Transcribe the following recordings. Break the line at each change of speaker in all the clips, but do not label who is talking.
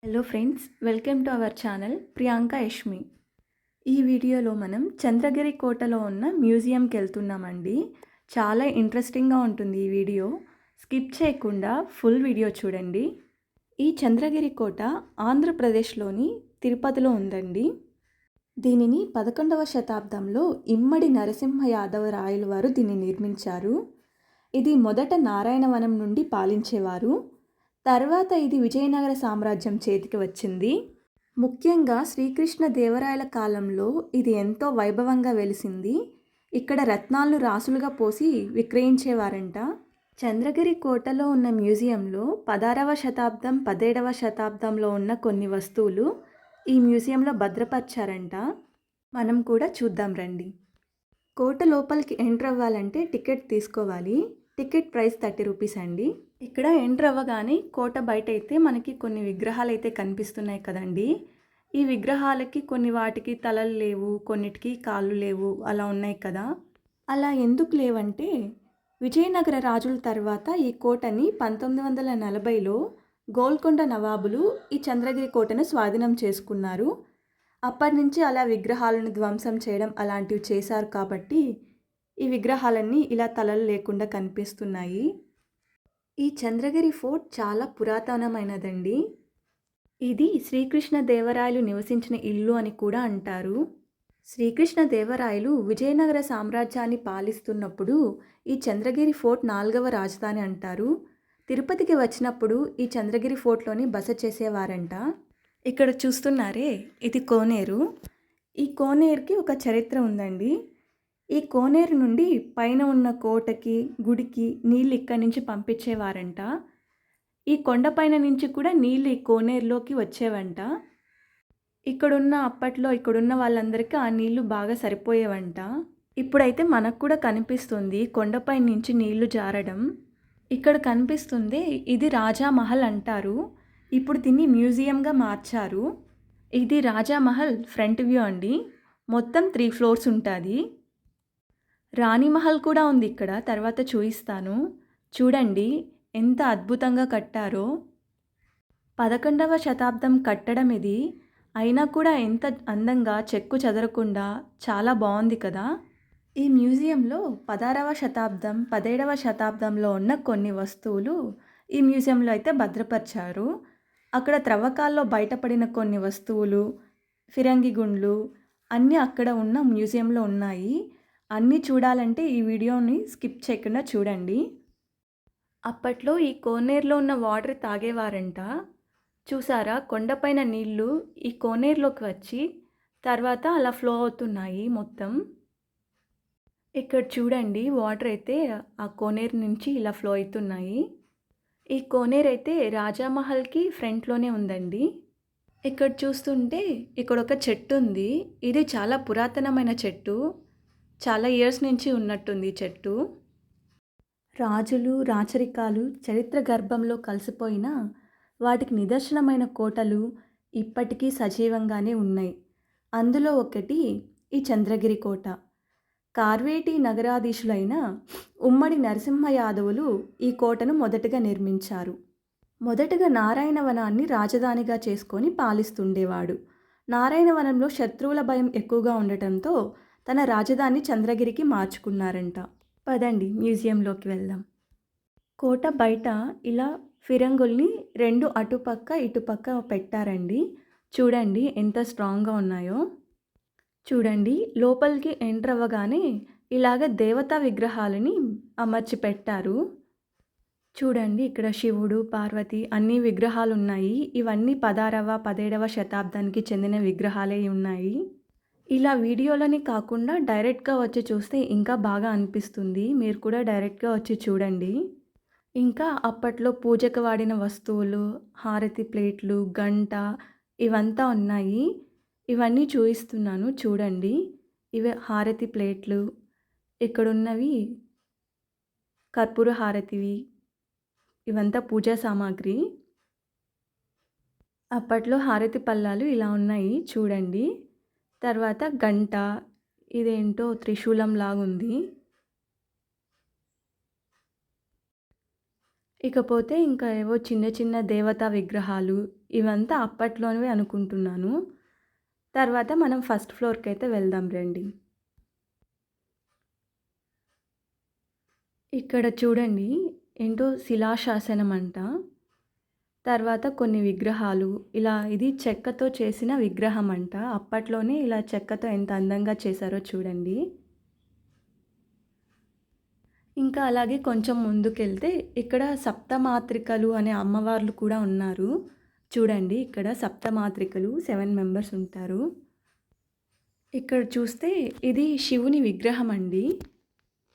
Hello friends, welcome to our channel Priyanka Yashmi. ఈ వీడియోలో మనం చంద్రగిరి కోటలో ఉన్న మ్యూజియంకి వెళ్తున్నామండి. చాలా ఇంట్రెస్టింగ్గా ఉంటుంది ఈ వీడియో. స్కిప్ చేయకుండా ఫుల్ వీడియో చూడండి. ఈ చంద్రగిరి కోట ఆంధ్రప్రదేశ్లోని తిరుపతిలో ఉందండి. దీనిని 11వ శతాబ్దంలో ఇమ్మడి నరసింహ యాదవ రాయలు వారు దీన్ని నిర్మించారు. ఇది మొదట నారాయణవనం నుండి పాలించేవారు. తర్వాత ఇది విజయనగర సామ్రాజ్యం చేతికి వచ్చింది. ముఖ్యంగా శ్రీకృష్ణ దేవరాయల కాలంలో ఇది ఎంతో వైభవంగా వెలిసింది. ఇక్కడ రత్నాలను రాసులుగా పోసి విక్రయించేవారంట. చంద్రగిరి కోటలో ఉన్న మ్యూజియంలో 16వ శతాబ్దం 17వ శతాబ్దంలో ఉన్న కొన్ని వస్తువులు ఈ మ్యూజియంలో భద్రపరిచారంట. మనం కూడా చూద్దాం రండి. కోట లోపలికి ఎంటర్ అవ్వాలంటే టికెట్ తీసుకోవాలి. టికెట్ ప్రైస్ 30 రూపీస్ అండి. ఇక్కడ ఎంటర్ అవ్వగానే కోట బయట అయితే మనకి కొన్ని విగ్రహాలు అయితే కనిపిస్తున్నాయి కదండి. ఈ విగ్రహాలకి కొన్ని వాటికి తలలు లేవు, కొన్నిటికి కాళ్ళు లేవు, అలా ఉన్నాయి కదా. అలా ఎందుకు లేవంటే విజయనగర రాజుల తర్వాత ఈ కోటని 1940లో గోల్కొండ నవాబులు ఈ చంద్రగిరి కోటను స్వాధీనం చేసుకున్నారు. అప్పటి నుంచి అలా విగ్రహాలను ధ్వంసం చేయడం అలాంటివి చేశారు కాబట్టి ఈ విగ్రహాలన్నీ ఇలా తలలు లేకుండా కనిపిస్తున్నాయి. ఈ చంద్రగిరి ఫోర్ట్ చాలా పురాతనమైనదండి. ఇది శ్రీకృష్ణ దేవరాయలు నివసించిన ఇల్లు అని కూడా అంటారు. శ్రీకృష్ణ దేవరాయలు విజయనగర సామ్రాజ్యాన్ని పాలిస్తున్నప్పుడు ఈ చంద్రగిరి ఫోర్ట్ 4వ రాజధాని అంటారు. తిరుపతికి వచ్చినప్పుడు ఈ చంద్రగిరి ఫోర్ట్లోని బస చేసేవారంట. ఇక్కడ చూస్తున్నారే, ఇది కోనేరు. ఈ కోనేరుకి ఒక చరిత్ర ఉందండి. ఈ కోనేరు నుండి పైన ఉన్న కోటకి, గుడికి నీళ్ళు ఇక్కడి నుంచి పంపించేవారంట. ఈ కొండపైన నుంచి కూడా నీళ్ళు ఈ కోనేరులోకి వచ్చేవంట. ఇక్కడున్న వాళ్ళందరికీ ఆ నీళ్లు బాగా సరిపోయేవంట. ఇప్పుడైతే మనకు కూడా కనిపిస్తుంది కొండపై నుంచి నీళ్లు జారడం. ఇక్కడ కనిపిస్తుంది, ఇది రాజామహల్ అంటారు. ఇప్పుడు దీన్ని మ్యూజియంగా మార్చారు. ఇది రాజామహల్ ఫ్రంట్ వ్యూ అండి. మొత్తం 3 ఫ్లోర్స్ ఉంటుంది. రాణిమహల్ కూడా ఉంది ఇక్కడ, తర్వాత చూపిస్తాను. చూడండి ఎంత అద్భుతంగా కట్టారో. 11వ శతాబ్దం కట్టడం ఇది. అయినా కూడా ఎంత అందంగా చెక్కు చెదరకుండా చాలా బాగుంది కదా. ఈ మ్యూజియంలో 16వ శతాబ్దం 17వ శతాబ్దంలో ఉన్న కొన్ని వస్తువులు ఈ మ్యూజియంలో అయితే భద్రపరిచారు. అక్కడ త్రవ్వకాల్లో బయటపడిన కొన్ని వస్తువులు, ఫిరంగి గుండ్లు అన్నీ అక్కడ ఉన్న మ్యూజియంలో ఉన్నాయి. అన్నీ చూడాలంటే ఈ వీడియోని స్కిప్ చేయకుండా చూడండి. అప్పట్లో ఈ కోనేరులో ఉన్న వాటర్ తాగేవారంట. చూసారా, కొండపైన నీళ్ళు ఈ కోనేరులోకి వచ్చి తర్వాత అలా ఫ్లో అవుతున్నాయి మొత్తం. ఇక్కడ చూడండి, వాటర్ అయితే ఆ కోనేరు నుంచి ఇలా ఫ్లో అవుతున్నాయి. ఈ కోనేరు అయితే రాజామహల్కి ఫ్రంట్లోనే ఉందండి. ఇక్కడ చూస్తుంటే ఇక్కడ ఒక చెట్టు ఉంది. ఇది చాలా పురాతనమైన చెట్టు. చాలా ఇయర్స్ నుంచి ఉన్నట్టుంది ఈ చెట్టు. రాజులు, రాచరికాలు చరిత్ర గర్భంలో కలిసిపోయిన వాటికి నిదర్శనమైన కోటలు ఇప్పటికీ సజీవంగానే ఉన్నాయి. అందులో ఒకటి ఈ చంద్రగిరి కోట. కార్వేటి నగరాధీశులైన ఉమ్మడి నరసింహ యాదవులు ఈ కోటను మొదటగా నిర్మించారు. మొదటగా నారాయణవనాన్ని రాజధానిగా చేసుకొని పాలిస్తుండేవాడు. నారాయణవనంలో శత్రువుల భయం ఎక్కువగా ఉండటంతో తన రాజధాని చంద్రగిరికి మార్చుకున్నారంట. పదండి మ్యూజియంలోకి వెళ్దాం. కోట బయట ఇలా ఫిరంగుల్ని 2 అటుపక్క ఇటుపక్క పెట్టారండి. చూడండి ఎంత స్ట్రాంగ్గా ఉన్నాయో. చూడండి, లోపలికి ఎంటర్ అవ్వగానే ఇలాగ దేవతా విగ్రహాలని అమర్చి పెట్టారు. చూడండి, ఇక్కడ శివుడు, పార్వతి అన్ని విగ్రహాలు ఉన్నాయి. ఇవన్నీ 16వ 17వ శతాబ్దానికి చెందిన విగ్రహాలే ఉన్నాయి. ఇలా వీడియోలని కాకుండా డైరెక్ట్గా వచ్చి చూస్తే ఇంకా బాగా అనిపిస్తుంది. మీరు కూడా డైరెక్ట్గా వచ్చి చూడండి. ఇంకా అప్పట్లో పూజకు వాడిన వస్తువులు, హారతి ప్లేట్లు, గంట ఇవంతా ఉన్నాయి. ఇవన్నీ చూపిస్తున్నాను చూడండి. ఇవి హారతి ప్లేట్లు. ఇక్కడున్నవి కర్పూర హారతివి. ఇవంతా పూజా సామాగ్రి. అప్పట్లో హారతి పళ్ళాలు ఇలా ఉన్నాయి చూడండి. తర్వాత గంట, ఇదేంటో త్రిశూలం లాగుంది. ఇకపోతే ఇంకా ఏవో చిన్న చిన్న దేవతా విగ్రహాలు ఇవంతా అప్పట్లోనివే అనుకుంటున్నాను. తర్వాత మనం ఫస్ట్ ఫ్లోర్‌కైతే వెళ్దాం రండి. ఇక్కడ చూడండి ఏంటో శిలాశాసనం అంట. తర్వాత కొన్ని విగ్రహాలు ఇది చెక్కతో చేసిన విగ్రహం అంట. అప్పట్లోనే ఇలా చెక్కతో ఎంత అందంగా చేశారో చూడండి. ఇంకా అలాగే కొంచెం ముందుకెళ్తే ఇక్కడ సప్తమాతృకలు అనే అమ్మవార్లు కూడా ఉన్నారు. చూడండి ఇక్కడ సప్తమాతృకలు 7 మెంబర్స్ ఉంటారు. ఇక్కడ చూస్తే ఇది శివుని విగ్రహం అండి.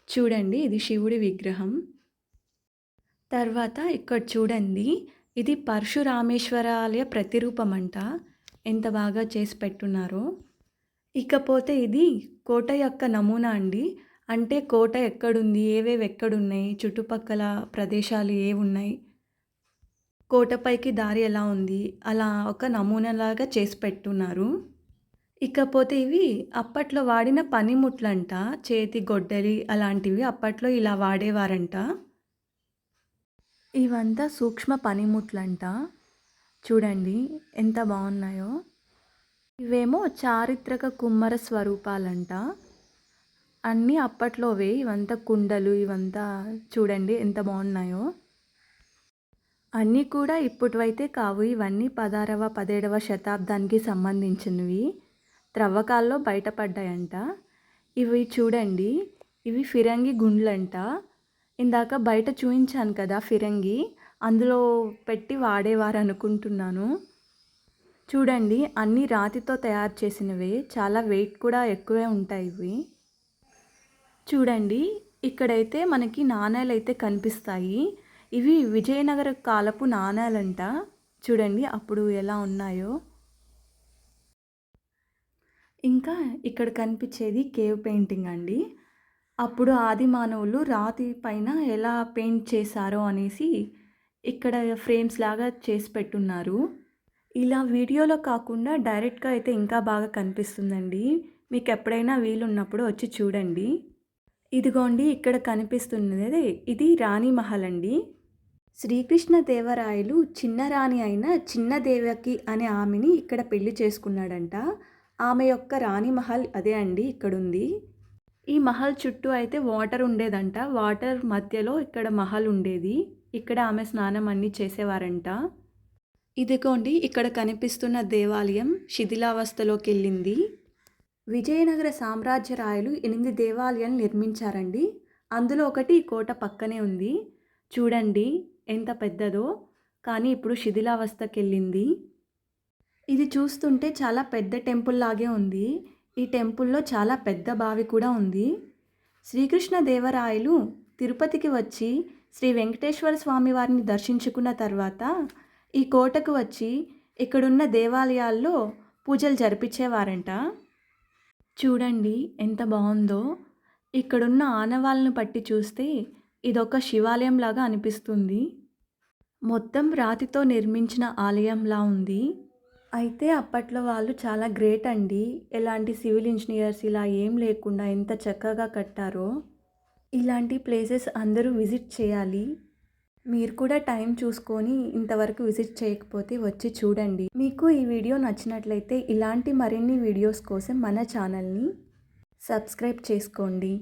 చూడండి ఇది శివుడి విగ్రహం. తర్వాత ఇక్కడ చూడండి ఇది పరశురామేశ్వరాలయ ప్రతిరూపం అంట. ఎంత బాగా చేసి పెట్టున్నారో. ఇకపోతే ఇది కోట యొక్క నమూనా అండి. అంటే కోట ఎక్కడుంది, ఏవేవి ఎక్కడున్నాయి, చుట్టుపక్కల ప్రదేశాలు ఏవున్నాయి, కోటపైకి దారి ఎలా ఉంది, అలా ఒక నమూనాలాగా చేసి పెట్టున్నారు. ఇకపోతే ఇవి అప్పట్లో వాడిన పనిముట్లంట. చేతి గొడ్డలి అలాంటివి అప్పట్లో ఇలా వాడేవారంట. ఇవంతా సూక్ష్మ పనిముట్లంట. చూడండి ఎంత బాగున్నాయో. ఇవేమో చారిత్రక కుమ్మర స్వరూపాలంట. అన్నీ అప్పట్లోవే. ఇవంతా కుండలు ఇవంతా చూడండి ఎంత బాగున్నాయో. అన్నీ కూడా ఇప్పటివైతే కావు. ఇవన్నీ 16వ 17వ శతాబ్దానికి సంబంధించినవి. త్రవ్వకాల్లో బయటపడ్డాయంట. ఇవి చూడండి ఇవి ఫిరంగి గుండ్లంట. ఇందాక బయట చూయించాను కదా ఫిరంగి, అందులో పెట్టి వాడేవారు అనుకుంటున్నాను. చూడండి అన్నీ రాతితో తయారు చేసినవే. చాలా వెయిట్ కూడా ఎక్కువే ఉంటాయి ఇవి. చూడండి ఇక్కడైతే మనకి నాణేలైతే కనిపిస్తాయి. ఇవి విజయనగర కాలపు నాణేలంట. చూడండి అప్పుడు ఎలా ఉన్నాయో. ఇంకా ఇక్కడ కనిపించేది కేవ్ పెయింటింగ్ అండి. అప్పుడు ఆది మానవులు రాతి పైన ఎలా పెయింట్ చేశారో అనేసి ఇక్కడ ఫ్రేమ్స్ లాగా చేసి పెట్టున్నారు. ఇలా వీడియోలో కాకుండా డైరెక్ట్గా అయితే ఇంకా బాగా కనిపిస్తుందండి. మీకు ఎప్పుడైనా వీలున్నప్పుడు వచ్చి చూడండి. ఇదిగోండి ఇక్కడ కనిపిస్తున్నది ఇది రాణి మహల్ అండి. శ్రీకృష్ణదేవరాయలు చిన్న రాణి అయిన చిన్నదేవకి అనే ఆమెని ఇక్కడ పెళ్లి చేసుకున్నాడంట. ఆమె యొక్క రాణి మహల్ అదే అండి ఇక్కడుంది. ఈ మహల్ చుట్టూ అయితే వాటర్ ఉండేదంట. వాటర్ మధ్యలో ఇక్కడ మహల్ ఉండేది. ఇక్కడ ఆమె స్నానం అన్నీ చేసేవారంట. ఇదిగోండి ఇక్కడ కనిపిస్తున్న దేవాలయం శిథిలావస్థలోకి వెళ్ళింది. విజయనగర సామ్రాజ్య రాయలు 8 దేవాలయాలు నిర్మించారండి. అందులో ఒకటి ఈ కోట పక్కనే ఉంది. చూడండి ఎంత పెద్దదో, కానీ ఇప్పుడు శిథిలావస్థకి వెళ్ళింది. ఇది చూస్తుంటే చాలా పెద్ద టెంపుల్ లాగే ఉంది. ఈ టెంపుల్లో చాలా పెద్ద బావి కూడా ఉంది. శ్రీకృష్ణదేవరాయలు తిరుపతికి వచ్చి శ్రీ వెంకటేశ్వర స్వామి వారిని దర్శించుకున్న తర్వాత ఈ కోటకు వచ్చి ఇక్కడున్న దేవాలయాల్లో పూజలు జరిపించేవారంట. చూడండి ఎంత బాగుందో. ఇక్కడున్న ఆనవాళ్ళను పట్టి చూస్తే ఇదొక శివాలయం లాగా అనిపిస్తుంది. మొత్తం రాతితో నిర్మించిన ఆలయంలా ఉంది. అయితే అప్పట్లో వాళ్ళు చాలా గ్రేట్ అండి. ఎలాంటి సివిల్ ఇంజనీర్స్ ఇలా ఏం లేకుండా ఎంత చక్కగా కట్టారో. ఇలాంటి ప్లేసెస్ అందరూ విజిట్ చేయాలి. మీరు కూడా టైం చూసుకొని ఇంతవరకు విజిట్ చేయకపోతే వచ్చి చూడండి. మీకు ఈ వీడియో నచ్చినట్లయితే ఇలాంటి మరిన్ని వీడియోస్ కోసం మన ఛానల్ని సబ్స్క్రైబ్ చేసుకోండి.